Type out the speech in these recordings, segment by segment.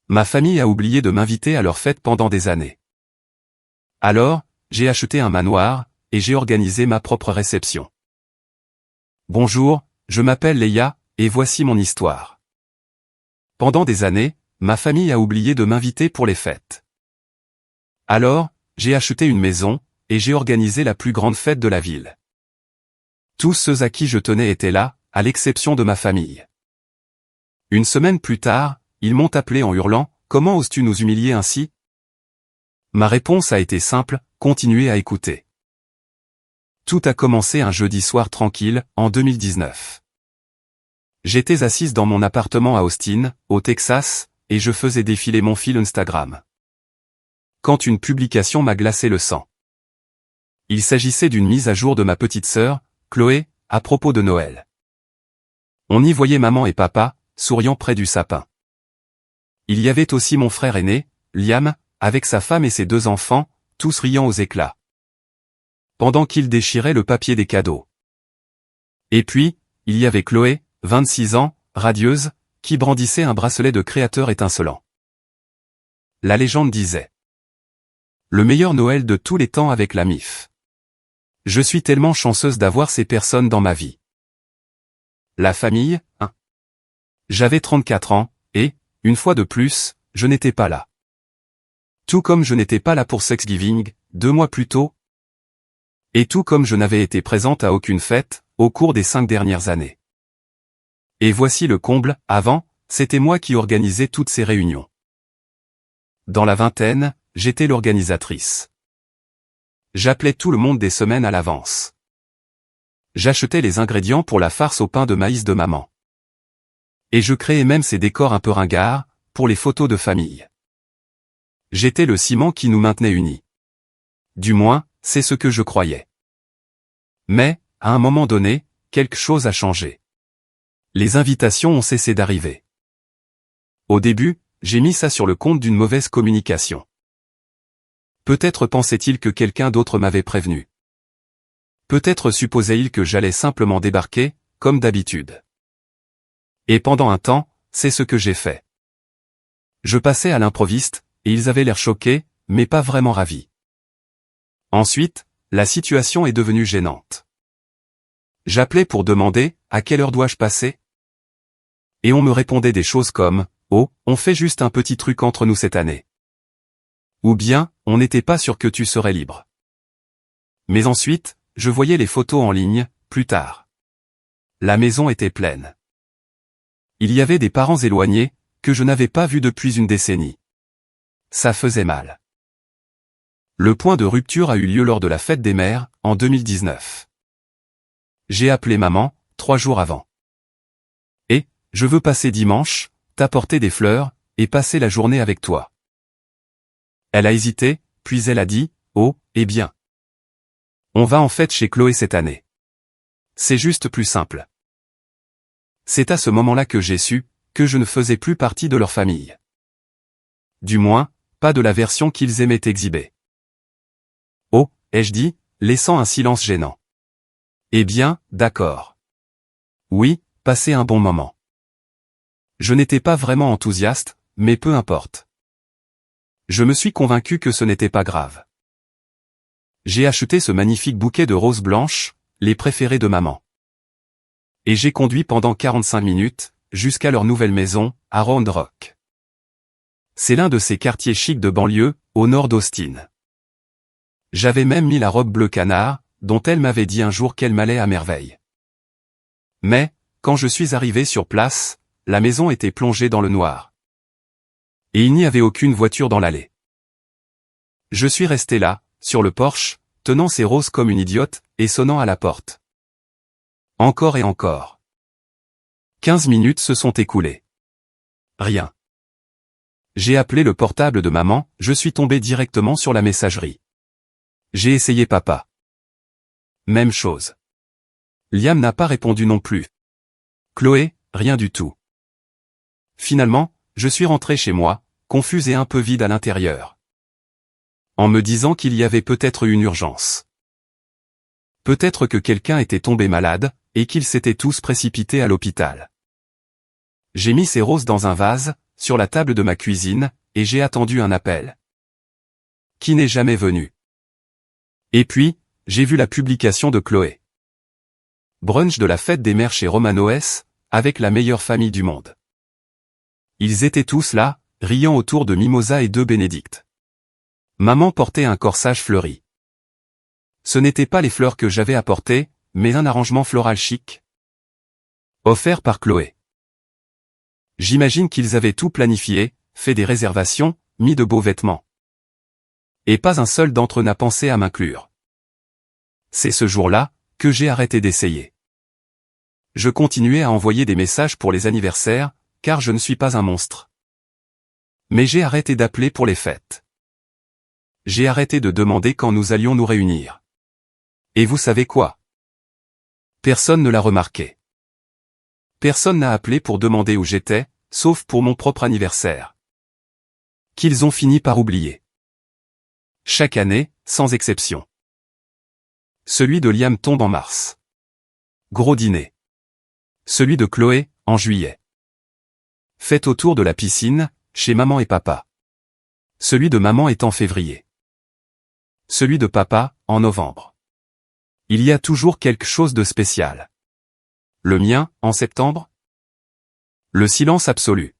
Ma famille a oublié de m'inviter à leur fête pendant des années. Alors, j'ai acheté un manoir, et j'ai organisé ma propre réception. Bonjour, je m'appelle Leia, et voici mon histoire. Pendant des années, ma famille a oublié de m'inviter pour les fêtes. Alors, j'ai acheté une maison, et j'ai organisé la plus grande fête de la ville. Tous ceux à qui je tenais étaient là, à l'exception de ma famille. Une semaine plus tard, ils m'ont appelé en hurlant « Comment oses-tu nous humilier ainsi ?» Ma réponse a été simple, continuez à écouter. Tout a commencé un jeudi soir tranquille, en 2019. J'étais assise dans mon appartement à Austin, au Texas, et je faisais défiler mon fil Instagram. Quand une publication m'a glacé le sang. Il s'agissait d'une mise à jour de ma petite sœur, Chloé, à propos de Noël. On y voyait maman et papa, souriant près du sapin. Il y avait aussi mon frère aîné, Liam, avec sa femme et ses 2 enfants, tous riant aux éclats. Pendant qu'il déchirait le papier des cadeaux. Et puis, il y avait Chloé, 26 ans, radieuse, qui brandissait un bracelet de créateur étincelant. La légende disait « Le meilleur Noël de tous les temps avec la MIF. Je suis tellement chanceuse d'avoir ces personnes dans ma vie. » La famille, hein. J'avais 34 ans, et, une fois de plus, je n'étais pas là. Tout comme je n'étais pas là pour Thanksgiving, 2 mois plus tôt. Et tout comme je n'avais été présente à aucune fête, au cours des 5 dernières années. Et voici le comble, avant, c'était moi qui organisais toutes ces réunions. Dans la vingtaine, j'étais l'organisatrice. J'appelais tout le monde des semaines à l'avance. J'achetais les ingrédients pour la farce au pain de maïs de maman. Et je créais même ces décors un peu ringards, pour les photos de famille. J'étais le ciment qui nous maintenait unis. Du moins, c'est ce que je croyais. Mais, à un moment donné, quelque chose a changé. Les invitations ont cessé d'arriver. Au début, j'ai mis ça sur le compte d'une mauvaise communication. Peut-être pensait-il que quelqu'un d'autre m'avait prévenu. Peut-être supposait-il que j'allais simplement débarquer, comme d'habitude. Et pendant un temps, c'est ce que j'ai fait. Je passais à l'improviste, et ils avaient l'air choqués, mais pas vraiment ravis. Ensuite, la situation est devenue gênante. J'appelais pour demander « À quelle heure dois-je passer ?» Et on me répondait des choses comme « Oh, on fait juste un petit truc entre nous cette année. » Ou bien « On n'était pas sûr que tu serais libre. » Mais ensuite, je voyais les photos en ligne, plus tard. La maison était pleine. Il y avait des parents éloignés, que je n'avais pas vus depuis une décennie. Ça faisait mal. Le point de rupture a eu lieu lors de la fête des mères, en 2019. J'ai appelé maman, 3 jours avant. Et, je veux passer dimanche, t'apporter des fleurs, et passer la journée avec toi. Elle a hésité, puis elle a dit, oh, eh bien. On va en fête chez Chloé cette année. C'est juste plus simple. C'est à ce moment-là que j'ai su, que je ne faisais plus partie de leur famille. Du moins, pas de la version qu'ils aimaient exhiber. Oh, ai-je dit, laissant un silence gênant. Eh bien, d'accord. Oui, passer un bon moment. Je n'étais pas vraiment enthousiaste, mais peu importe. Je me suis convaincu que ce n'était pas grave. J'ai acheté ce magnifique bouquet de roses blanches, les préférées de maman. Et j'ai conduit pendant 45 minutes, jusqu'à leur nouvelle maison, à Round Rock. C'est l'un de ces quartiers chics de banlieue, au nord d'Austin. J'avais même mis la robe bleu canard, dont elle m'avait dit un jour qu'elle m'allait à merveille. Mais, quand je suis arrivé sur place, la maison était plongée dans le noir. Et il n'y avait aucune voiture dans l'allée. Je suis resté là, sur le porche, tenant ces roses comme une idiote, et sonnant à la porte. Encore et encore. 15 minutes se sont écoulées. Rien. J'ai appelé le portable de maman, je suis tombé directement sur la messagerie. J'ai essayé papa. Même chose. Liam n'a pas répondu non plus. Chloé, rien du tout. Finalement, je suis rentré chez moi, confus et un peu vide à l'intérieur. En me disant qu'il y avait peut-être une urgence. Peut-être que quelqu'un était tombé malade, et qu'ils s'étaient tous précipités à l'hôpital. J'ai mis ces roses dans un vase, sur la table de ma cuisine, et j'ai attendu un appel. Qui n'est jamais venu. Et puis, j'ai vu la publication de Chloé. Brunch de la fête des mères chez Romano S, avec la meilleure famille du monde. Ils étaient tous là, riant autour de Mimosa et de Bénédicte. Maman portait un corsage fleuri. Ce n'étaient pas les fleurs que j'avais apportées, mais un arrangement floral chic. Offert par Chloé. J'imagine qu'ils avaient tout planifié, fait des réservations, mis de beaux vêtements. Et pas un seul d'entre eux n'a pensé à m'inclure. C'est ce jour-là, que j'ai arrêté d'essayer. Je continuais à envoyer des messages pour les anniversaires, car je ne suis pas un monstre. Mais j'ai arrêté d'appeler pour les fêtes. J'ai arrêté de demander quand nous allions nous réunir. Et vous savez quoi? Personne ne l'a remarqué. Personne n'a appelé pour demander où j'étais, sauf pour mon propre anniversaire. Qu'ils ont fini par oublier. Chaque année, sans exception. Celui de Liam tombe en mars. Gros dîner. Celui de Chloé, en juillet. Fête autour de la piscine, chez maman et papa. Celui de maman est en février. Celui de papa, en novembre. Il y a toujours quelque chose de spécial. Le mien, en septembre? Le silence absolu.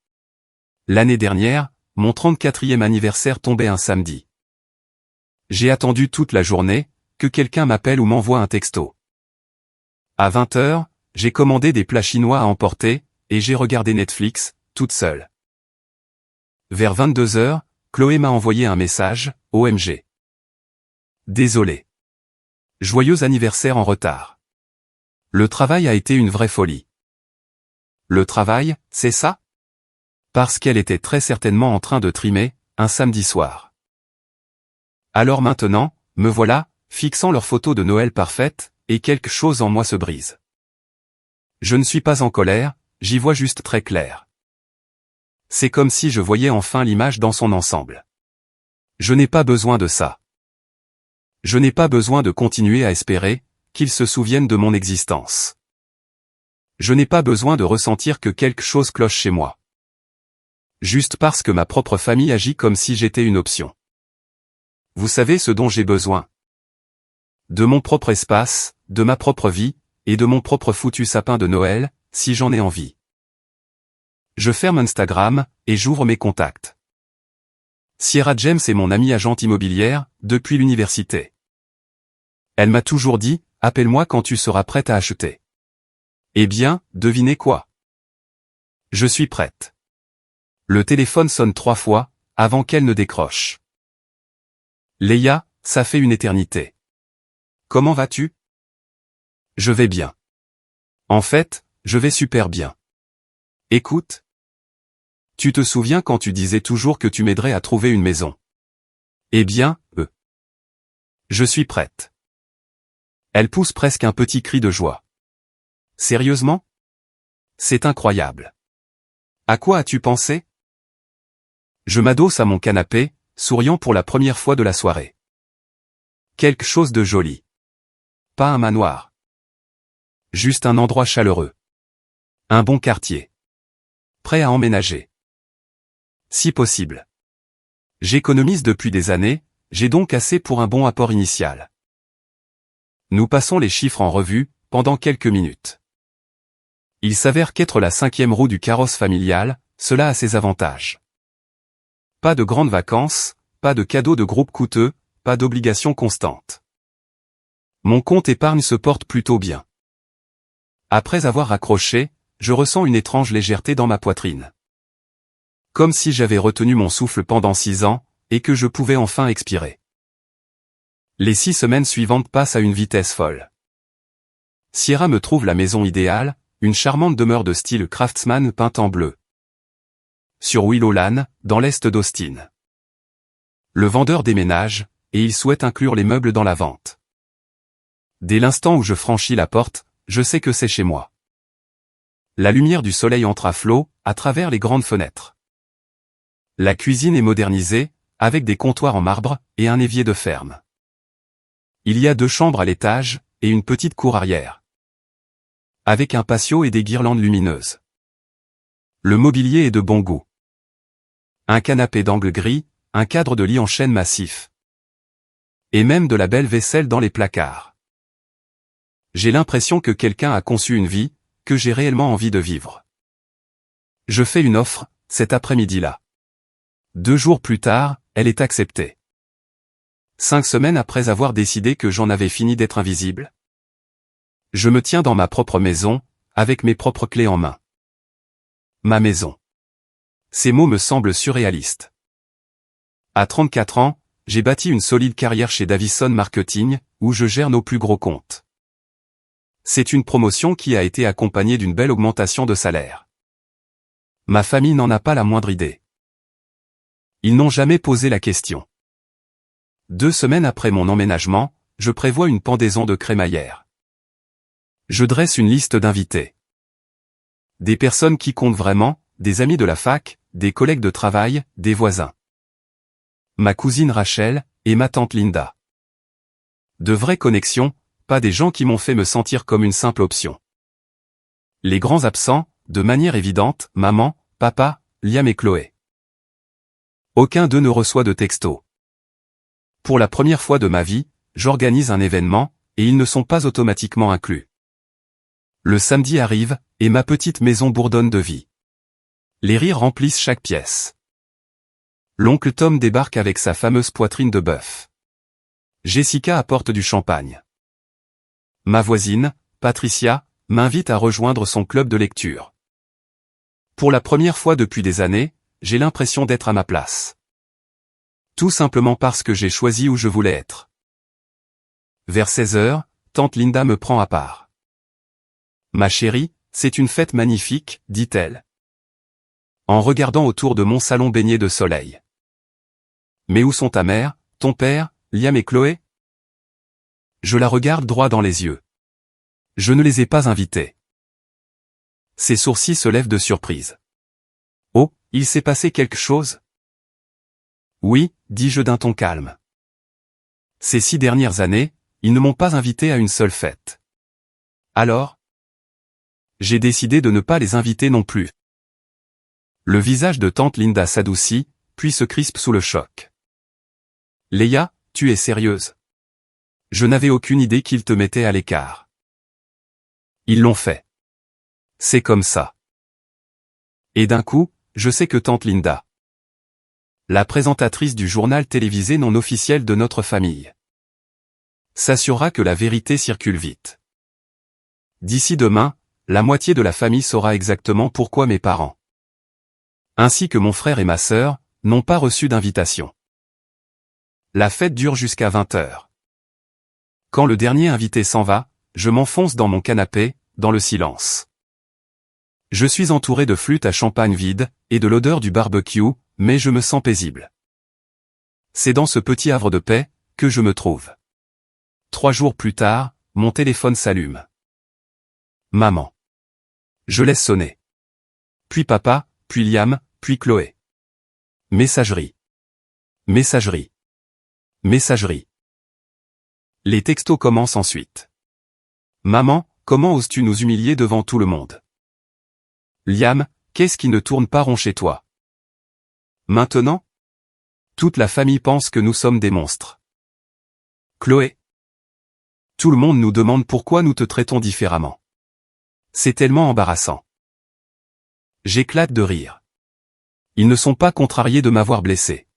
L'année dernière, mon 34e anniversaire tombait un samedi. J'ai attendu toute la journée, que quelqu'un m'appelle ou m'envoie un texto. À 20h, j'ai commandé des plats chinois à emporter, et j'ai regardé Netflix, toute seule. Vers 22h, Chloé m'a envoyé un message, OMG. Désolé. Joyeux anniversaire en retard. Le travail a été une vraie folie. Le travail, c'est ça? Parce qu'elle était très certainement en train de trimer, un samedi soir. Alors maintenant, me voilà, fixant leur photo de Noël parfaite, et quelque chose en moi se brise. Je ne suis pas en colère, j'y vois juste très clair. C'est comme si je voyais enfin l'image dans son ensemble. Je n'ai pas besoin de ça. Je n'ai pas besoin de continuer à espérer, qu'ils se souviennent de mon existence. Je n'ai pas besoin de ressentir que quelque chose cloche chez moi. Juste parce que ma propre famille agit comme si j'étais une option. Vous savez ce dont j'ai besoin? De mon propre espace, de ma propre vie, et de mon propre foutu sapin de Noël, si j'en ai envie. Je ferme Instagram, et j'ouvre mes contacts. Sierra James est mon amie agente immobilière, depuis l'université. Elle m'a toujours dit, appelle-moi quand tu seras prête à acheter. Eh bien, devinez quoi? Je suis prête. Le téléphone sonne 3 fois, avant qu'elle ne décroche. Leia, ça fait une éternité. Comment vas-tu? Je vais bien. En fait, je vais super bien. Écoute. Tu te souviens quand tu disais toujours que tu m'aiderais à trouver une maison? Eh bien, je suis prête. Elle pousse presque un petit cri de joie. Sérieusement? C'est incroyable. À quoi as-tu pensé? Je m'adosse à mon canapé, souriant pour la première fois de la soirée. Quelque chose de joli. Pas un manoir. Juste un endroit chaleureux. Un bon quartier. Prêt à emménager. Si possible. J'économise depuis des années, j'ai donc assez pour un bon apport initial. Nous passons les chiffres en revue, pendant quelques minutes. Il s'avère qu'être la 5e roue du carrosse familial, cela a ses avantages. Pas de grandes vacances, pas de cadeaux de groupe coûteux, pas d'obligations constantes. Mon compte épargne se porte plutôt bien. Après avoir raccroché, je ressens une étrange légèreté dans ma poitrine. Comme si j'avais retenu mon souffle pendant 6 ans, et que je pouvais enfin expirer. Les 6 semaines suivantes passent à une vitesse folle. Sierra me trouve la maison idéale, une charmante demeure de style craftsman peinte en bleu. Sur Willow Lane, dans l'est d'Austin. Le vendeur déménage, et il souhaite inclure les meubles dans la vente. Dès l'instant où je franchis la porte, je sais que c'est chez moi. La lumière du soleil entre à flot, à travers les grandes fenêtres. La cuisine est modernisée, avec des comptoirs en marbre, et un évier de ferme. Il y a 2 chambres à l'étage, et une petite cour arrière. Avec un patio et des guirlandes lumineuses. Le mobilier est de bon goût. Un canapé d'angle gris, un cadre de lit en chêne massif. Et même de la belle vaisselle dans les placards. J'ai l'impression que quelqu'un a conçu une vie, que j'ai réellement envie de vivre. Je fais une offre, cet après-midi-là. 2 jours plus tard, elle est acceptée. 5 semaines après avoir décidé que j'en avais fini d'être invisible. Je me tiens dans ma propre maison, avec mes propres clés en main. Ma maison. Ces mots me semblent surréalistes. À 34 ans, j'ai bâti une solide carrière chez Davison Marketing, où je gère nos plus gros comptes. C'est une promotion qui a été accompagnée d'une belle augmentation de salaire. Ma famille n'en a pas la moindre idée. Ils n'ont jamais posé la question. 2 semaines après mon emménagement, je prévois une pendaison de crémaillère. Je dresse une liste d'invités. Des personnes qui comptent vraiment, des amis de la fac, des collègues de travail, des voisins. Ma cousine Rachel, et ma tante Linda. De vraies connexions, pas des gens qui m'ont fait me sentir comme une simple option. Les grands absents, de manière évidente, maman, papa, Liam et Chloé. Aucun d'eux ne reçoit de texto. Pour la première fois de ma vie, j'organise un événement, et ils ne sont pas automatiquement inclus. Le samedi arrive, et ma petite maison bourdonne de vie. Les rires remplissent chaque pièce. L'oncle Tom débarque avec sa fameuse poitrine de bœuf. Jessica apporte du champagne. Ma voisine, Patricia, m'invite à rejoindre son club de lecture. Pour la première fois depuis des années, j'ai l'impression d'être à ma place. Tout simplement parce que j'ai choisi où je voulais être. Vers 16 heures, tante Linda me prend à part. Ma chérie, c'est une fête magnifique, dit-elle. En regardant autour de mon salon baigné de soleil. Mais où sont ta mère, ton père, Liam et Chloé? Je la regarde droit dans les yeux. Je ne les ai pas invités. Ses sourcils se lèvent de surprise. Oh, il s'est passé quelque chose? Oui, dis-je d'un ton calme. Ces 6 dernières années, ils ne m'ont pas invité à une seule fête. Alors? J'ai décidé de ne pas les inviter non plus. Le visage de tante Linda s'adoucit, puis se crispe sous le choc. Leia, tu es sérieuse? Je n'avais aucune idée qu'ils te mettaient à l'écart. Ils l'ont fait. C'est comme ça. Et d'un coup, je sais que tante Linda, la présentatrice du journal télévisé non officiel de notre famille, s'assurera que la vérité circule vite. D'ici demain, la moitié de la famille saura exactement pourquoi mes parents, ainsi que mon frère et ma sœur, n'ont pas reçu d'invitation. La fête dure jusqu'à 20 heures. Quand le dernier invité s'en va, je m'enfonce dans mon canapé, dans le silence. Je suis entouré de flûtes à champagne vides, et de l'odeur du barbecue, mais je me sens paisible. C'est dans ce petit havre de paix, que je me trouve. 3 jours plus tard, mon téléphone s'allume. Maman. Je laisse sonner. Puis papa, puis Liam, puis Chloé. Messagerie. Messagerie. Messagerie. Les textos commencent ensuite. Maman, comment oses-tu nous humilier devant tout le monde? Liam, qu'est-ce qui ne tourne pas rond chez toi? Maintenant? Toute la famille pense que nous sommes des monstres. Chloé. Tout le monde nous demande pourquoi nous te traitons différemment. C'est tellement embarrassant. J'éclate de rire. Ils ne sont pas contrariés de m'avoir blessé.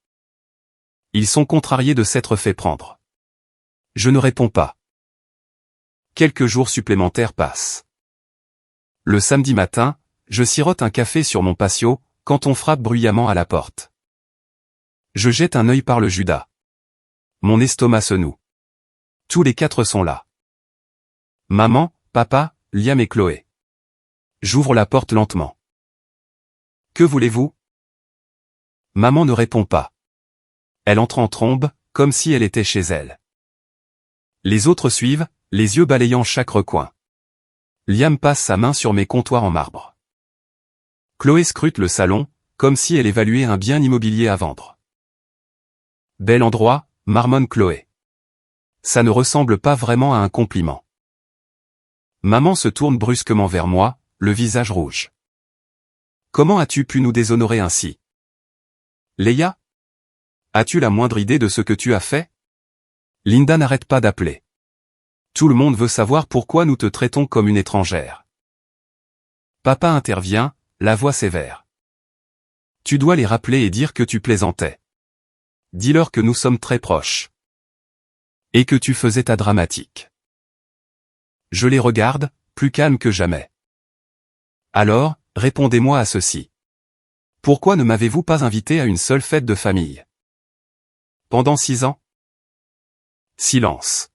Ils sont contrariés de s'être fait prendre. Je ne réponds pas. Quelques jours supplémentaires passent. Le samedi matin, je sirote un café sur mon patio, quand on frappe bruyamment à la porte. Je jette un œil par le Judas. Mon estomac se noue. Tous les 4 sont là. Maman, papa, Liam et Chloé. J'ouvre la porte lentement. Que voulez-vous? Maman ne répond pas. Elle entre en trombe, comme si elle était chez elle. Les autres suivent, les yeux balayant chaque recoin. Liam passe sa main sur mes comptoirs en marbre. Chloé scrute le salon, comme si elle évaluait un bien immobilier à vendre. Bel endroit, marmonne Chloé. Ça ne ressemble pas vraiment à un compliment. Maman se tourne brusquement vers moi, le visage rouge. Comment as-tu pu nous déshonorer ainsi? Leia? As-tu la moindre idée de ce que tu as fait? Linda n'arrête pas d'appeler. Tout le monde veut savoir pourquoi nous te traitons comme une étrangère. Papa intervient, la voix sévère. Tu dois les rappeler et dire que tu plaisantais. Dis-leur que nous sommes très proches. Et que tu faisais ta dramatique. Je les regarde, plus calme que jamais. Alors, répondez-moi à ceci. Pourquoi ne m'avez-vous pas invité à une seule fête de famille? Pendant 6 ans? Silence.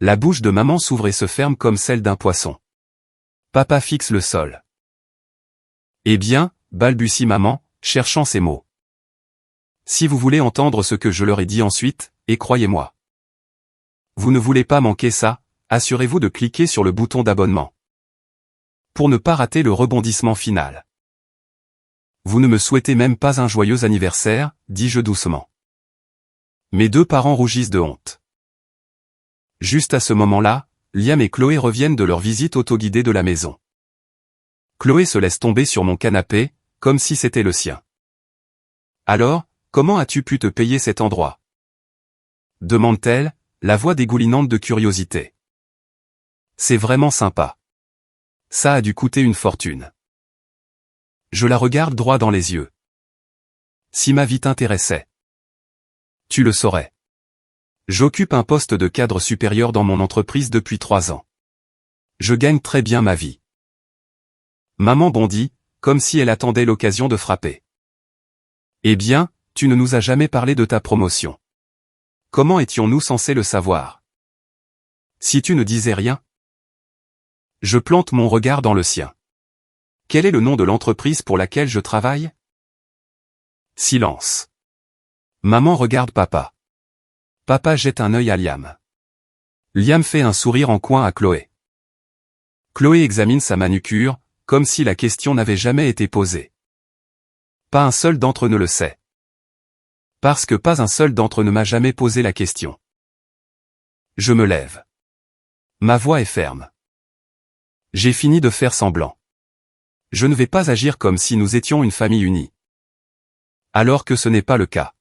La bouche de maman s'ouvre et se ferme comme celle d'un poisson. Papa fixe le sol. Eh bien, balbutie maman, cherchant ses mots. Si vous voulez entendre ce que je leur ai dit ensuite, et croyez-moi. Vous ne voulez pas manquer ça, assurez-vous de cliquer sur le bouton d'abonnement. Pour ne pas rater le rebondissement final. Vous ne me souhaitez même pas un joyeux anniversaire, dis-je doucement. Mes 2 parents rougissent de honte. Juste à ce moment-là, Liam et Chloé reviennent de leur visite autoguidée de la maison. Chloé se laisse tomber sur mon canapé, comme si c'était le sien. Alors, comment as-tu pu te payer cet endroit? Demande-t-elle, la voix dégoulinante de curiosité. C'est vraiment sympa. Ça a dû coûter une fortune. Je la regarde droit dans les yeux. Si ma vie t'intéressait. Tu le saurais. J'occupe un poste de cadre supérieur dans mon entreprise depuis 3 ans. Je gagne très bien ma vie. Maman bondit, comme si elle attendait l'occasion de frapper. Eh bien, tu ne nous as jamais parlé de ta promotion. Comment étions-nous censés le savoir? Si tu ne disais rien? Je plante mon regard dans le sien. Quel est le nom de l'entreprise pour laquelle je travaille? Silence. Maman regarde papa. Papa jette un œil à Liam. Liam fait un sourire en coin à Chloé. Chloé examine sa manucure, comme si la question n'avait jamais été posée. Pas un seul d'entre eux ne le sait. Parce que pas un seul d'entre eux ne m'a jamais posé la question. Je me lève. Ma voix est ferme. J'ai fini de faire semblant. Je ne vais pas agir comme si nous étions une famille unie. Alors que ce n'est pas le cas.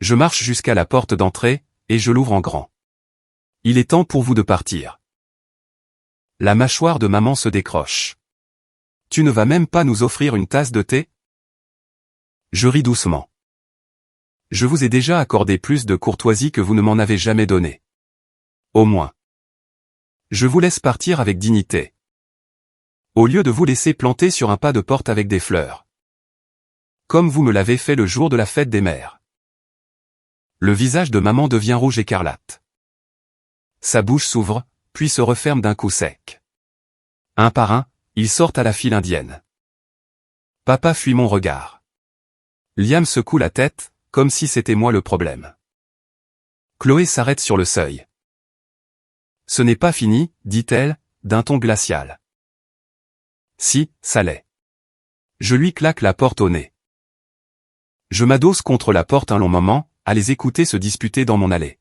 Je marche jusqu'à la porte d'entrée, et je l'ouvre en grand. Il est temps pour vous de partir. La mâchoire de maman se décroche. Tu ne vas même pas nous offrir une tasse de thé? Je ris doucement. Je vous ai déjà accordé plus de courtoisie que vous ne m'en avez jamais donné. Au moins. Je vous laisse partir avec dignité. Au lieu de vous laisser planter sur un pas de porte avec des fleurs. Comme vous me l'avez fait le jour de la fête des mères. Le visage de maman devient rouge écarlate. Sa bouche s'ouvre, puis se referme d'un coup sec. Un par un, ils sortent à la file indienne. Papa fuit mon regard. Liam secoue la tête, comme si c'était moi le problème. Chloé s'arrête sur le seuil. Ce n'est pas fini, dit-elle, d'un ton glacial. Si, ça l'est. Je lui claque la porte au nez. Je m'adosse contre la porte un long moment, à les écouter se disputer dans mon allée.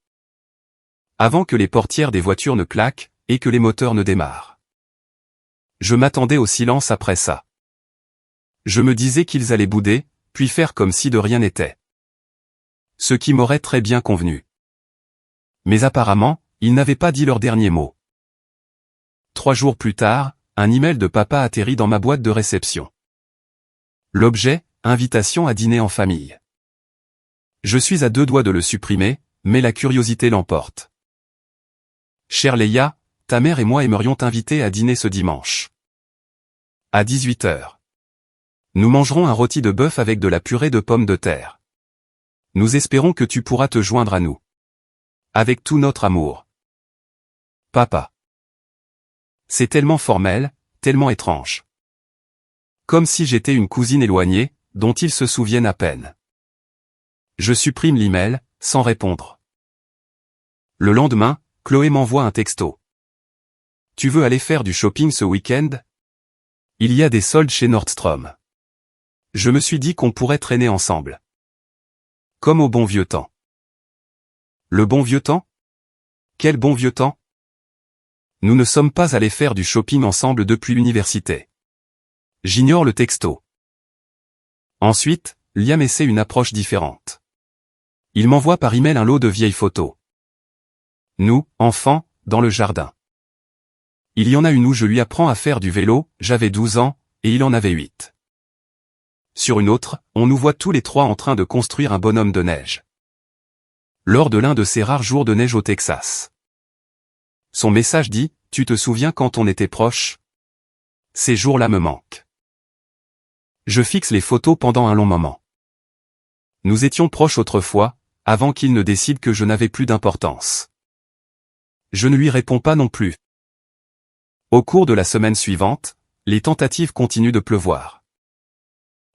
Avant que les portières des voitures ne claquent, et que les moteurs ne démarrent. Je m'attendais au silence après ça. Je me disais qu'ils allaient bouder, puis faire comme si de rien n'était. Ce qui m'aurait très bien convenu. Mais apparemment, ils n'avaient pas dit leur dernier mot. 3 jours plus tard, un email de papa atterrit dans ma boîte de réception. L'objet, invitation à dîner en famille. Je suis à 2 doigts de le supprimer, mais la curiosité l'emporte. Chère Leia, ta mère et moi aimerions t'inviter à dîner ce dimanche. À 18 h. Nous mangerons un rôti de bœuf avec de la purée de pommes de terre. Nous espérons que tu pourras te joindre à nous. Avec tout notre amour. Papa. C'est tellement formel, tellement étrange. Comme si j'étais une cousine éloignée, dont ils se souviennent à peine. Je supprime l'email, sans répondre. Le lendemain, Chloé m'envoie un texto. Tu veux aller faire du shopping ce week-end? Il y a des soldes chez Nordstrom. Je me suis dit qu'on pourrait traîner ensemble. Comme au bon vieux temps. Le bon vieux temps? Quel bon vieux temps? Nous ne sommes pas allés faire du shopping ensemble depuis l'université. J'ignore le texto. Ensuite, Liam essaie une approche différente. Il m'envoie par email un lot de vieilles photos. Nous, enfants, dans le jardin. Il y en a une où je lui apprends à faire du vélo, j'avais 12 ans, et il en avait 8. Sur une autre, on nous voit tous les trois en train de construire un bonhomme de neige. Lors de l'un de ces rares jours de neige au Texas. Son message dit, « Tu te souviens quand on était proches ? Ces jours-là me manquent. » Je fixe les photos pendant un long moment. Nous étions proches autrefois, avant qu'il ne décide que je n'avais plus d'importance. Je ne lui réponds pas non plus. Au cours de la semaine suivante, les tentatives continuent de pleuvoir.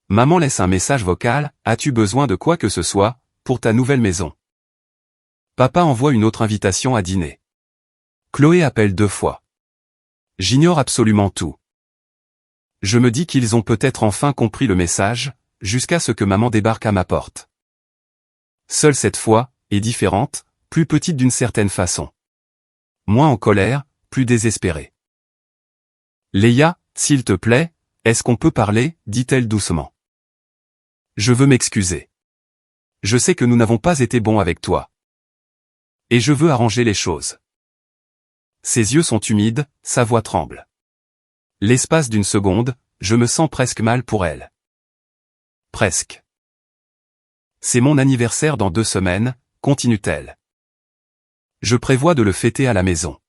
Maman laisse un message vocal, « As-tu besoin de quoi que ce soit, pour ta nouvelle maison ?» Papa envoie une autre invitation à dîner. Chloé appelle 2 fois. J'ignore absolument tout. Je me dis qu'ils ont peut-être enfin compris le message, jusqu'à ce que maman débarque à ma porte. Seule cette fois, est différente, plus petite d'une certaine façon. Moins en colère, plus désespérée. « Leia, s'il te plaît, est-ce qu'on peut parler ?» dit-elle doucement. Je veux m'excuser. Je sais que nous n'avons pas été bons avec toi. Et je veux arranger les choses. Ses yeux sont humides, sa voix tremble. L'espace d'une seconde, je me sens presque mal pour elle. Presque. C'est mon anniversaire dans 2 semaines, continue-t-elle. Je prévois de le fêter à la maison.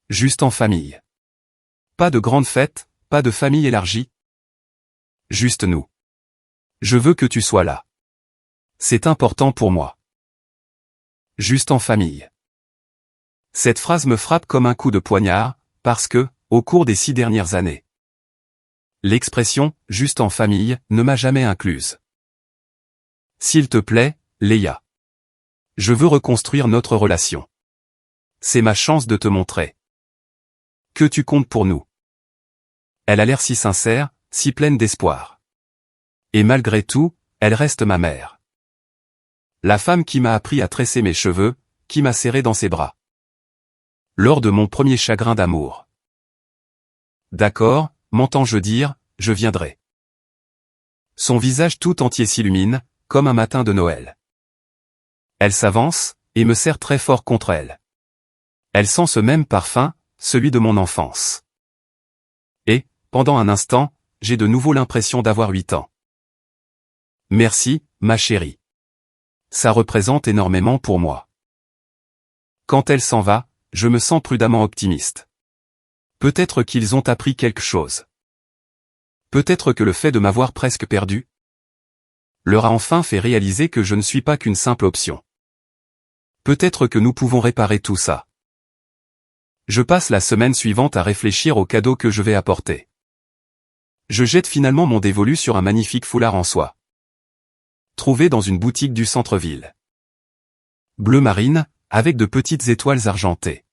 Juste en famille. Pas de grande fête, pas de famille élargie. Juste nous. Je veux que tu sois là. C'est important pour moi. Juste en famille. Cette phrase me frappe comme un coup de poignard, parce que, au cours des 6 dernières années, l'expression « juste en famille » ne m'a jamais incluse. S'il te plaît, Leia. Je veux reconstruire notre relation. C'est ma chance de te montrer que tu comptes pour nous. Elle a l'air si sincère, si pleine d'espoir. Et malgré tout, elle reste ma mère. La femme qui m'a appris à tresser mes cheveux, qui m'a serré dans ses bras. Lors de mon premier chagrin d'amour. D'accord, m'entends-je dire, je viendrai. Son visage tout entier s'illumine, comme un matin de Noël. Elle s'avance, et me serre très fort contre elle. Elle sent ce même parfum, celui de mon enfance. Et, pendant un instant, j'ai de nouveau l'impression d'avoir 8 ans. Merci, ma chérie. Ça représente énormément pour moi. Quand elle s'en va, je me sens prudemment optimiste. Peut-être qu'ils ont appris quelque chose. Peut-être que le fait de m'avoir presque perdu leur a enfin fait réaliser que je ne suis pas qu'une simple option. Peut-être que nous pouvons réparer tout ça. Je passe la semaine suivante à réfléchir au cadeau que je vais apporter. Je jette finalement mon dévolu sur un magnifique foulard en soie. Trouvé dans une boutique du centre-ville. Bleu marine, avec de petites étoiles argentées.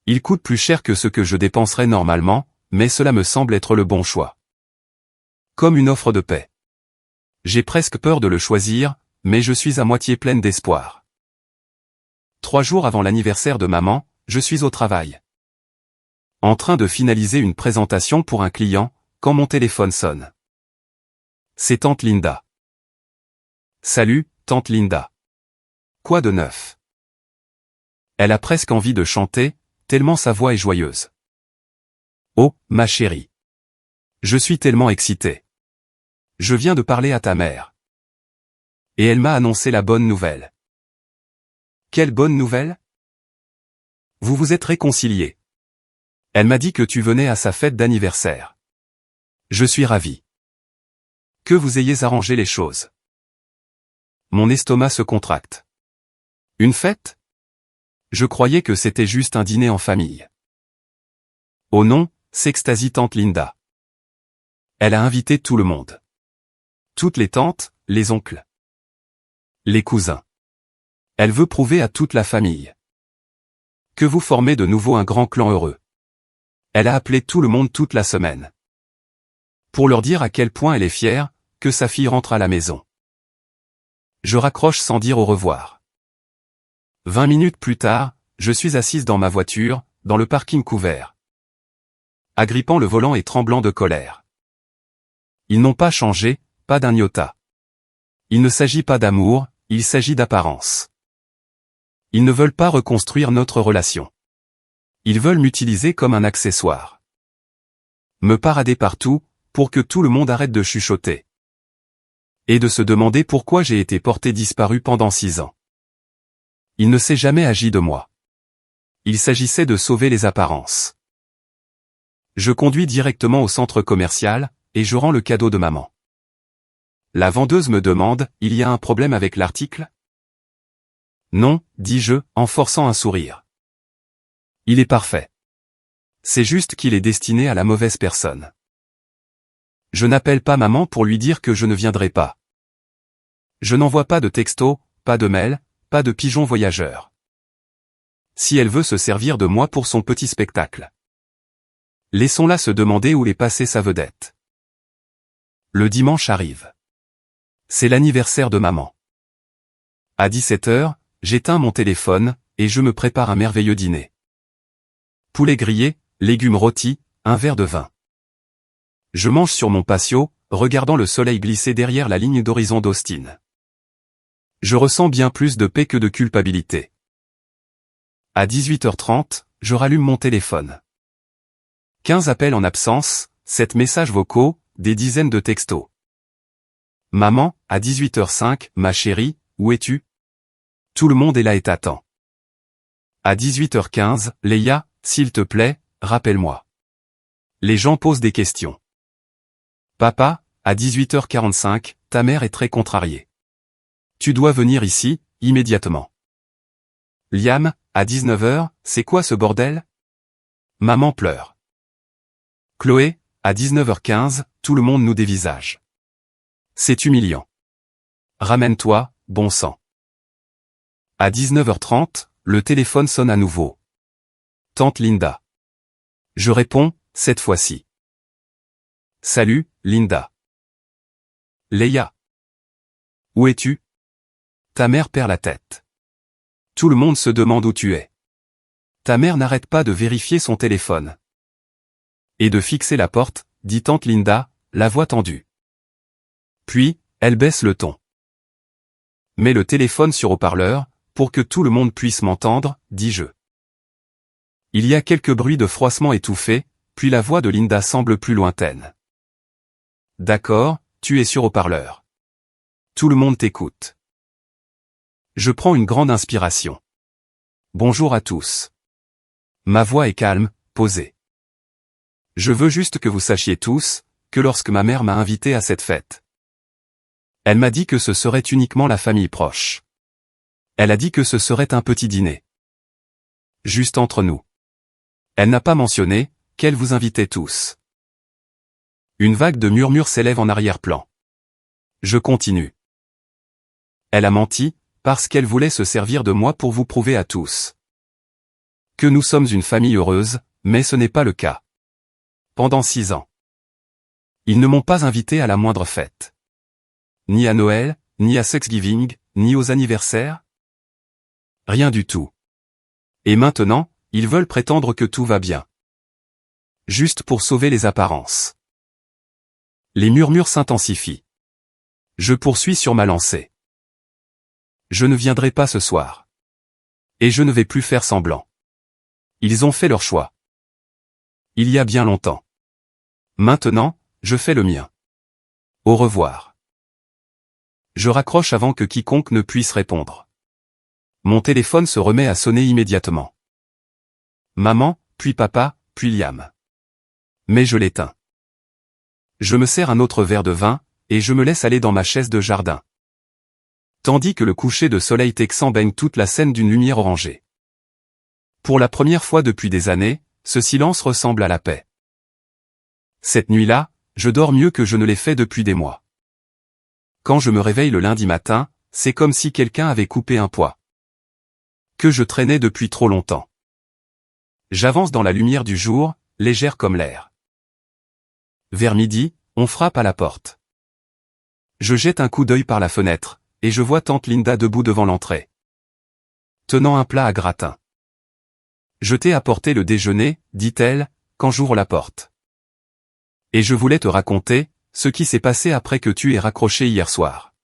Il coûte plus cher que ce que je dépenserais normalement, mais cela me semble être le bon choix. Comme une offre de paix. J'ai presque peur de le choisir, mais je suis à moitié pleine d'espoir. 3 jours avant l'anniversaire de maman, je suis au travail. En train de finaliser une présentation pour un client, quand mon téléphone sonne. C'est tante Linda. Salut, tante Linda. Quoi de neuf? Elle a presque envie de chanter, tellement sa voix est joyeuse. Oh, ma chérie. Je suis tellement excité. Je viens de parler à ta mère. Et elle m'a annoncé la bonne nouvelle. Quelle bonne nouvelle? Vous vous êtes réconciliés. Elle m'a dit que tu venais à sa fête d'anniversaire. Je suis ravi. Que vous ayez arrangé les choses. Mon estomac se contracte. Une fête? Je croyais que c'était juste un dîner en famille. Oh non, s'extasie tante Linda. Elle a invité tout le monde. Toutes les tantes, les oncles. Les cousins. Elle veut prouver à toute la famille que vous formez de nouveau un grand clan heureux. Elle a appelé tout le monde toute la semaine. Pour leur dire à quel point elle est fière, que sa fille rentre à la maison. Je raccroche sans dire au revoir. 20 minutes plus tard, je suis assise dans ma voiture, dans le parking couvert. Agrippant le volant et tremblant de colère. Ils n'ont pas changé, pas d'un iota. Il ne s'agit pas d'amour, il s'agit d'apparence. Ils ne veulent pas reconstruire notre relation. Ils veulent m'utiliser comme un accessoire. Me parader partout, pour que tout le monde arrête de chuchoter. Et de se demander pourquoi j'ai été porté disparu pendant 6 ans. Il ne s'est jamais agi de moi. Il s'agissait de sauver les apparences. Je conduis directement au centre commercial, et je rends le cadeau de maman. La vendeuse me demande, il y a un problème avec l'article? Non, dis-je, en forçant un sourire. Il est parfait. C'est juste qu'il est destiné à la mauvaise personne. Je n'appelle pas maman pour lui dire que je ne viendrai pas. Je n'envoie pas de texto, pas de mail, pas de pigeon voyageur. Si elle veut se servir de moi pour son petit spectacle. Laissons-la se demander où est passée sa vedette. Le dimanche arrive. C'est l'anniversaire de maman. À 17h, j'éteins mon téléphone, et je me prépare un merveilleux dîner. Poulet grillé, légumes rôtis, un verre de vin. Je mange sur mon patio, regardant le soleil glisser derrière la ligne d'horizon d'Austin. Je ressens bien plus de paix que de culpabilité. À 18h30, je rallume mon téléphone. 15 appels en absence, 7 messages vocaux, des dizaines de textos. Maman, à 18h05, ma chérie, où es-tu? Tout le monde est là et t'attend. À 18h15, Leia, s'il te plaît, rappelle-moi. Les gens posent des questions. Papa, à 18h45, ta mère est très contrariée. Tu dois venir ici, immédiatement. Liam, à 19h, c'est quoi ce bordel? Maman pleure. Chloé, à 19h15, tout le monde nous dévisage. C'est humiliant. Ramène-toi, bon sang. À 19h30, le téléphone sonne à nouveau. Tante Linda. Je réponds, cette fois-ci. Salut, Linda. Leia. Où es-tu? Ta mère perd la tête. Tout le monde se demande où tu es. Ta mère n'arrête pas de vérifier son téléphone. Et de fixer la porte, dit tante Linda, la voix tendue. Puis, elle baisse le ton. Mets le téléphone sur haut-parleur, pour que tout le monde puisse m'entendre, dis-je. Il y a quelques bruits de froissement étouffés, puis la voix de Linda semble plus lointaine. D'accord, tu es sur haut-parleur. Tout le monde t'écoute. Je prends une grande inspiration. Bonjour à tous. Ma voix est calme, posée. Je veux juste que vous sachiez tous, que lorsque ma mère m'a invité à cette fête, elle m'a dit que ce serait uniquement la famille proche. Elle a dit que ce serait un petit dîner. Juste entre nous. Elle n'a pas mentionné qu'elle vous invitait tous. Une vague de murmures s'élève en arrière-plan. Je continue. Elle a menti, parce qu'elle voulait se servir de moi pour vous prouver à tous que nous sommes une famille heureuse, mais ce n'est pas le cas. Pendant 6 ans. Ils ne m'ont pas invité à la moindre fête. Ni à Noël, ni à Thanksgiving, ni aux anniversaires. Rien du tout. Et maintenant, ils veulent prétendre que tout va bien. Juste pour sauver les apparences. Les murmures s'intensifient. Je poursuis sur ma lancée. Je ne viendrai pas ce soir. Et je ne vais plus faire semblant. Ils ont fait leur choix. Il y a bien longtemps. Maintenant, je fais le mien. Au revoir. Je raccroche avant que quiconque ne puisse répondre. Mon téléphone se remet à sonner immédiatement. Maman, puis papa, puis Liam. Mais je l'éteins. Je me sers un autre verre de vin, et je me laisse aller dans ma chaise de jardin. Tandis que le coucher de soleil texan baigne toute la scène d'une lumière orangée. Pour la première fois depuis des années, ce silence ressemble à la paix. Cette nuit-là, je dors mieux que je ne l'ai fait depuis des mois. Quand je me réveille le lundi matin, c'est comme si quelqu'un avait coupé un poids que je traînais depuis trop longtemps. J'avance dans la lumière du jour, légère comme l'air. Vers midi, on frappe à la porte. Je jette un coup d'œil par la fenêtre, et je vois tante Linda debout devant l'entrée, tenant un plat à gratin. Je t'ai apporté le déjeuner, dit-elle, quand j'ouvre la porte. Et je voulais te raconter ce qui s'est passé après que tu aies raccroché hier soir.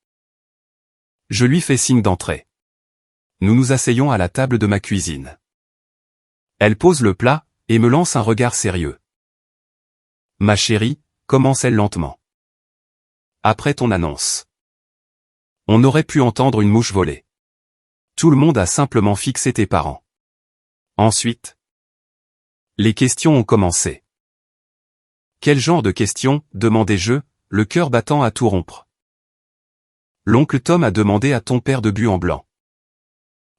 Je lui fais signe d'entrer. Nous nous asseyons à la table de ma cuisine. Elle pose le plat, et me lance un regard sérieux. Ma chérie, commence-elle lentement. Après ton annonce. On aurait pu entendre une mouche voler. Tout le monde a simplement fixé tes parents. Ensuite, les questions ont commencé. Quel genre de questions, demandai-je, le cœur battant à tout rompre. L'oncle Tom a demandé à ton père de but en blanc.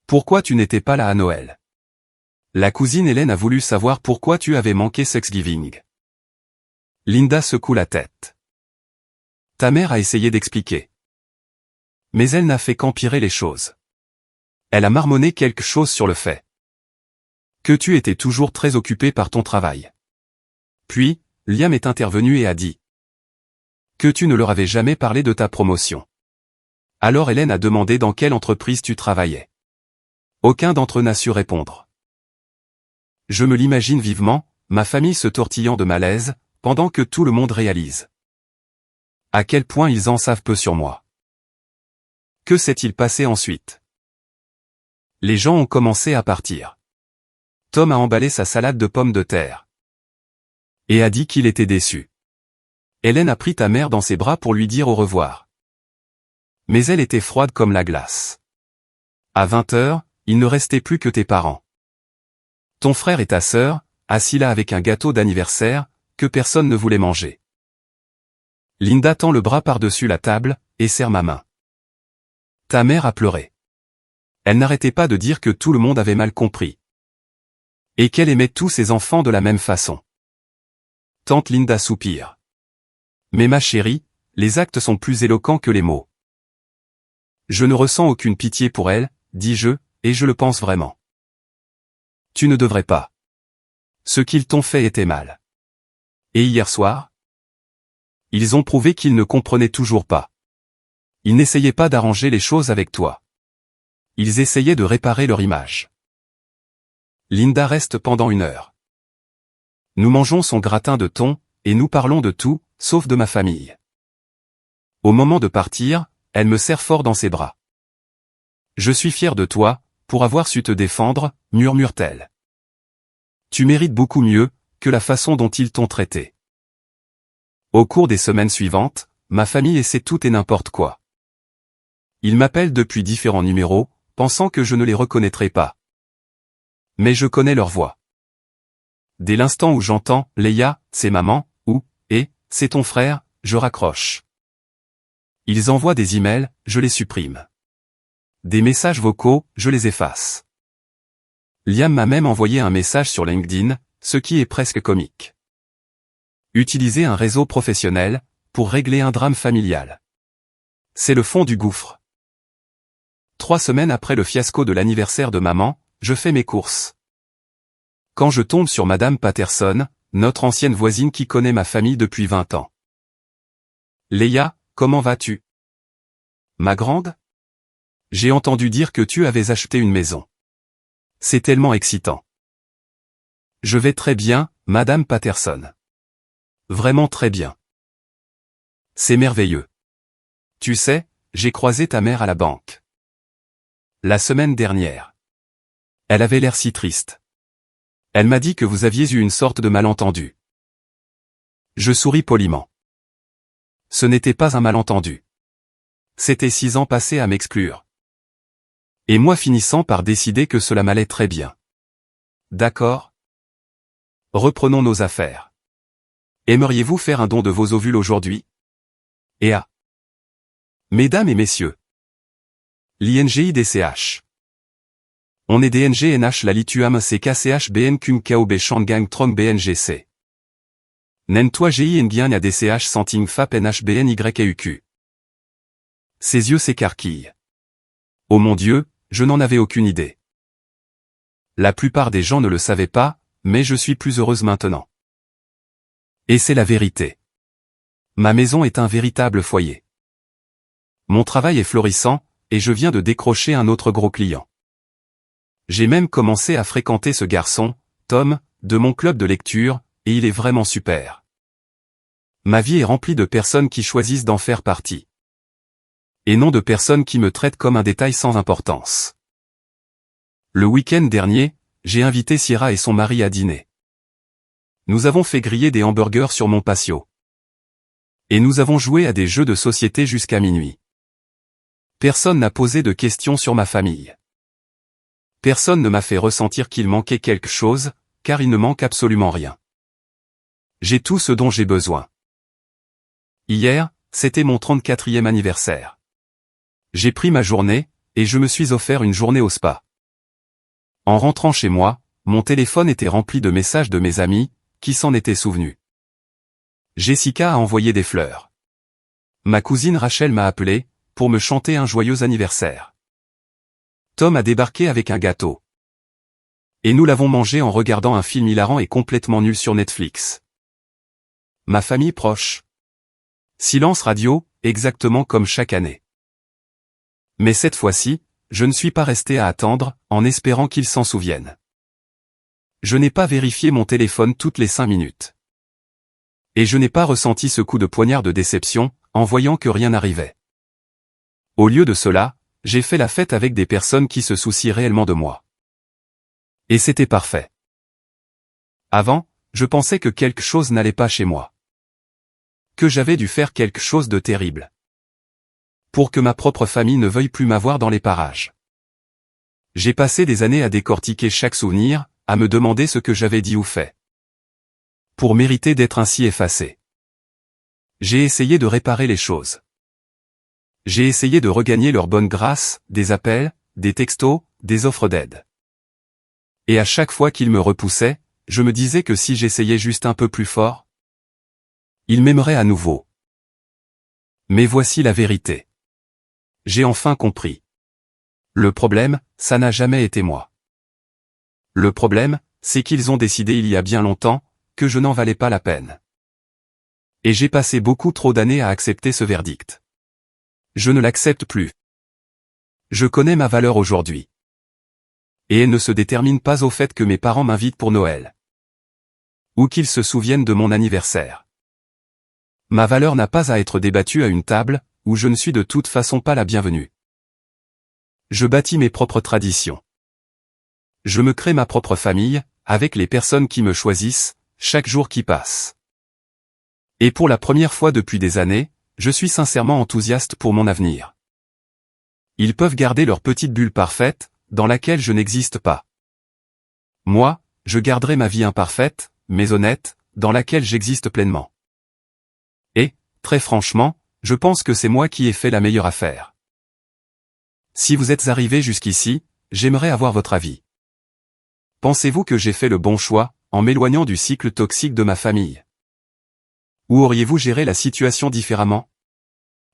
Pourquoi tu n'étais pas là à Noël? La cousine Hélène a voulu savoir pourquoi tu avais manqué Thanksgiving. Linda secoue la tête. Ta mère a essayé d'expliquer. Mais elle n'a fait qu'empirer les choses. Elle a marmonné quelque chose sur le fait que tu étais toujours très occupé par ton travail. Puis, Liam est intervenu et a dit que tu ne leur avais jamais parlé de ta promotion. Alors Hélène a demandé dans quelle entreprise tu travaillais. Aucun d'entre eux n'a su répondre. Je me l'imagine vivement, ma famille se tortillant de malaise, pendant que tout le monde réalise à quel point ils en savent peu sur moi. Que s'est-il passé ensuite? Les gens ont commencé à partir. Tom a emballé sa salade de pommes de terre et a dit qu'il était déçu. Hélène a pris ta mère dans ses bras pour lui dire au revoir. Mais elle était froide comme la glace. À 20h, il ne restait plus que tes parents. Ton frère et ta sœur, assis là avec un gâteau d'anniversaire, que personne ne voulait manger. Linda tend le bras par-dessus la table, et serre ma main. Ta mère a pleuré. Elle n'arrêtait pas de dire que tout le monde avait mal compris. Et qu'elle aimait tous ses enfants de la même façon. Tante Linda soupire. Mais ma chérie, les actes sont plus éloquents que les mots. Je ne ressens aucune pitié pour elle, dis-je, et je le pense vraiment. Tu ne devrais pas. Ce qu'ils t'ont fait était mal. Et hier soir? Ils ont prouvé qu'ils ne comprenaient toujours pas. Ils n'essayaient pas d'arranger les choses avec toi. Ils essayaient de réparer leur image. Linda reste pendant 1 heure. Nous mangeons son gratin de thon, et nous parlons de tout, sauf de ma famille. Au moment de partir, elle me serre fort dans ses bras. Je suis fier de toi, pour avoir su te défendre, murmure-t-elle. Tu mérites beaucoup mieux, que la façon dont ils t'ont traité. Au cours des semaines suivantes, ma famille essaie tout et n'importe quoi. Ils m'appellent depuis différents numéros, pensant que je ne les reconnaîtrai pas. Mais je connais leur voix. Dès l'instant où j'entends « Leia, c'est maman » ou « Et, c'est ton frère », je raccroche. Ils envoient des emails, je les supprime. Des messages vocaux, je les efface. Liam m'a même envoyé un message sur LinkedIn, ce qui est presque comique. Utiliser un réseau professionnel, pour régler un drame familial. C'est le fond du gouffre. 3 semaines après le fiasco de l'anniversaire de maman, je fais mes courses. Quand je tombe sur Madame Patterson, notre ancienne voisine qui connaît ma famille depuis 20 ans. Leia, comment vas-tu? Ma grande? J'ai entendu dire que tu avais acheté une maison. C'est tellement excitant. Je vais très bien, Madame Patterson. Vraiment très bien. C'est merveilleux. Tu sais, j'ai croisé ta mère à la banque. La semaine dernière. Elle avait l'air si triste. Elle m'a dit que vous aviez eu une sorte de malentendu. Je souris poliment. Ce n'était pas un malentendu. C'était 6 ans passés à m'exclure. Et moi finissant par décider que cela m'allait très bien. D'accord? Reprenons nos affaires. Aimeriez-vous faire un don de vos ovules aujourd'hui? Et à Mesdames et messieurs. l'INGIDCH. On est DNGNH la lituam CKCH BNQM KOB Shangang Trong BNGC. Nen-toi GI Nguyen à DCH Santing FAP NH BNYEUQ. Ses yeux s'écarquillent. Oh mon Dieu, je n'en avais aucune idée. La plupart des gens ne le savaient pas, mais je suis plus heureuse maintenant. Et c'est la vérité. Ma maison est un véritable foyer. Mon travail est florissant, et je viens de décrocher un autre gros client. J'ai même commencé à fréquenter ce garçon, Tom, de mon club de lecture, et il est vraiment super. Ma vie est remplie de personnes qui choisissent d'en faire partie. Et non de personnes qui me traitent comme un détail sans importance. Le week-end dernier, j'ai invité Sierra et son mari à dîner. Nous avons fait griller des hamburgers sur mon patio. Et nous avons joué à des jeux de société jusqu'à minuit. Personne n'a posé de questions sur ma famille. Personne ne m'a fait ressentir qu'il manquait quelque chose, car il ne manque absolument rien. J'ai tout ce dont j'ai besoin. Hier, c'était mon 34e anniversaire. J'ai pris ma journée, et je me suis offert une journée au spa. En rentrant chez moi, mon téléphone était rempli de messages de mes amis, qui s'en étaient souvenus. Jessica a envoyé des fleurs. Ma cousine Rachel m'a appelé, pour me chanter un joyeux anniversaire. Tom a débarqué avec un gâteau. Et nous l'avons mangé en regardant un film hilarant et complètement nul sur Netflix. Ma famille proche. Silence radio, exactement comme chaque année. Mais cette fois-ci, je ne suis pas resté à attendre, en espérant qu'ils s'en souviennent. Je n'ai pas vérifié mon téléphone toutes les 5 minutes. Et je n'ai pas ressenti ce coup de poignard de déception, en voyant que rien n'arrivait. Au lieu de cela, j'ai fait la fête avec des personnes qui se soucient réellement de moi. Et c'était parfait. Avant, je pensais que quelque chose n'allait pas chez moi. Que j'avais dû faire quelque chose de terrible. Pour que ma propre famille ne veuille plus m'avoir dans les parages. J'ai passé des années à décortiquer chaque souvenir, à me demander ce que j'avais dit ou fait. Pour mériter d'être ainsi effacé. J'ai essayé de réparer les choses. J'ai essayé de regagner leur bonne grâce, des appels, des textos, des offres d'aide. Et à chaque fois qu'ils me repoussaient, je me disais que si j'essayais juste un peu plus fort, ils m'aimeraient à nouveau. Mais voici la vérité. J'ai enfin compris. Le problème, ça n'a jamais été moi. Le problème, c'est qu'ils ont décidé il y a bien longtemps, que je n'en valais pas la peine. Et j'ai passé beaucoup trop d'années à accepter ce verdict. Je ne l'accepte plus. Je connais ma valeur aujourd'hui. Et elle ne se détermine pas au fait que mes parents m'invitent pour Noël. Ou qu'ils se souviennent de mon anniversaire. Ma valeur n'a pas à être débattue à une table, où je ne suis de toute façon pas la bienvenue. Je bâtis mes propres traditions. Je me crée ma propre famille, avec les personnes qui me choisissent, chaque jour qui passe. Et pour la première fois depuis des années, je suis sincèrement enthousiaste pour mon avenir. Ils peuvent garder leur petite bulle parfaite, dans laquelle je n'existe pas. Moi, je garderai ma vie imparfaite, mais honnête, dans laquelle j'existe pleinement. Et, très franchement, je pense que c'est moi qui ai fait la meilleure affaire. Si vous êtes arrivé jusqu'ici, j'aimerais avoir votre avis. Pensez-vous que j'ai fait le bon choix, en m'éloignant du cycle toxique de ma famille? Ou auriez-vous géré la situation différemment?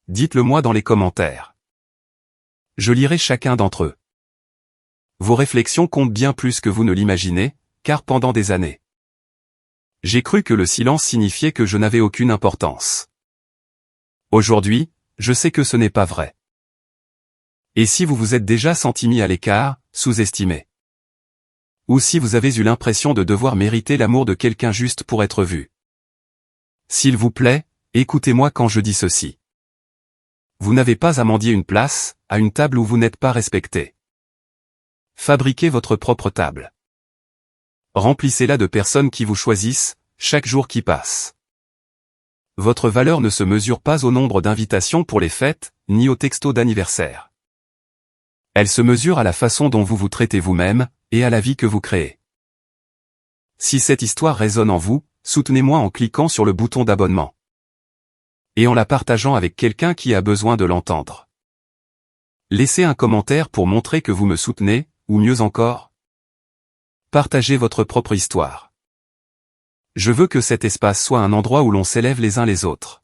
Dites-le moi dans les commentaires. Je lirai chacun d'entre eux. Vos réflexions comptent bien plus que vous ne l'imaginez, car pendant des années, j'ai cru que le silence signifiait que je n'avais aucune importance. Aujourd'hui, je sais que ce n'est pas vrai. Et si vous vous êtes déjà senti mis à l'écart, sous-estimé? Ou si vous avez eu l'impression de devoir mériter l'amour de quelqu'un juste pour être vu? S'il vous plaît, écoutez-moi quand je dis ceci. Vous n'avez pas à mendier une place, à une table où vous n'êtes pas respecté. Fabriquez votre propre table. Remplissez-la de personnes qui vous choisissent, chaque jour qui passe. Votre valeur ne se mesure pas au nombre d'invitations pour les fêtes, ni au texto d'anniversaire. Elle se mesure à la façon dont vous vous traitez vous-même, et à la vie que vous créez. Si cette histoire résonne en vous, soutenez-moi en cliquant sur le bouton d'abonnement. Et en la partageant avec quelqu'un qui a besoin de l'entendre. Laissez un commentaire pour montrer que vous me soutenez, ou mieux encore, partagez votre propre histoire. Je veux que cet espace soit un endroit où l'on s'élève les uns les autres.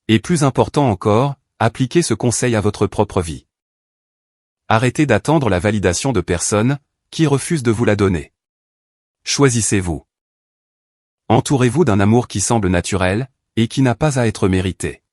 Et plus important encore, appliquez ce conseil à votre propre vie. Arrêtez d'attendre la validation de personnes, qui refusent de vous la donner. Choisissez-vous. Entourez-vous d'un amour qui semble naturel, et qui n'a pas à être mérité.